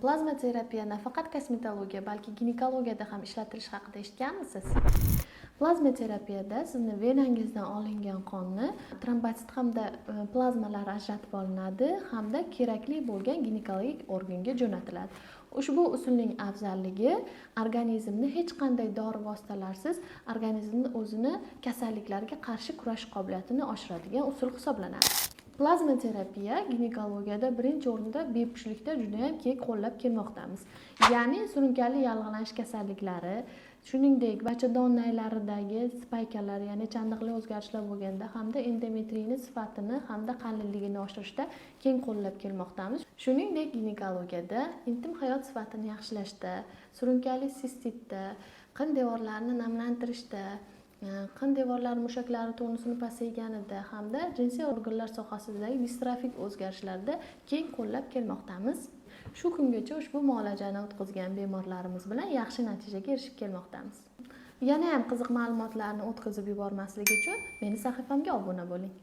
Plazma terapiya nafaqat kosmetologiya, balki ginekologiyada ham ishlatilishi haqida eshitganmisiz? Plazma terapiyada sizni venangizdan olingan qonni trombotsit hamda plazmalar ajratib olinadi hamda kerakli bo'lgan ginekologik organga jo'natiladi. Ushbu usulning afzalligi organizmni hech qanday dori vositalarsiz organizmni o'zini kasalliklarga qarshi kurash qobiliyatini oshiradigan usul hisoblanadi. Plazma terapiya ginekologiyada birinchi o'rinda bepushtlikda juda ham keng qo'llab kelmoqdamiz. Ya'ni surunkali yallig'lanish kasalliklari, shuningdek bachadon naylaridagi spaykalar, ya'ni chandiqli o'zgarishlar bo'lganda hamda endometriyni sifatini hamda qalinligini oshirishda keng qo'llab kelmoqdamiz. Shuningdek ginekologiyada intim hayot sifatini yaxshilashda, surunkali sistitda, qin devorlarini namlantirishda, qin devorlari mushaklari tonusini pasayganida hamda jinsiy organlar sohasidagi distrofik o'zgarishlarda keng qo'llab kelmoqdamiz. Shu kungacha ushbu muolajani o'tkazgan bemorlarimiz bilan yaxshi natijaga erishib kelmoqdamiz. Yana ham qiziq ma'lumotlarni o'tkazib yubormaslik uchun meni sahifamga obuna bo'ling.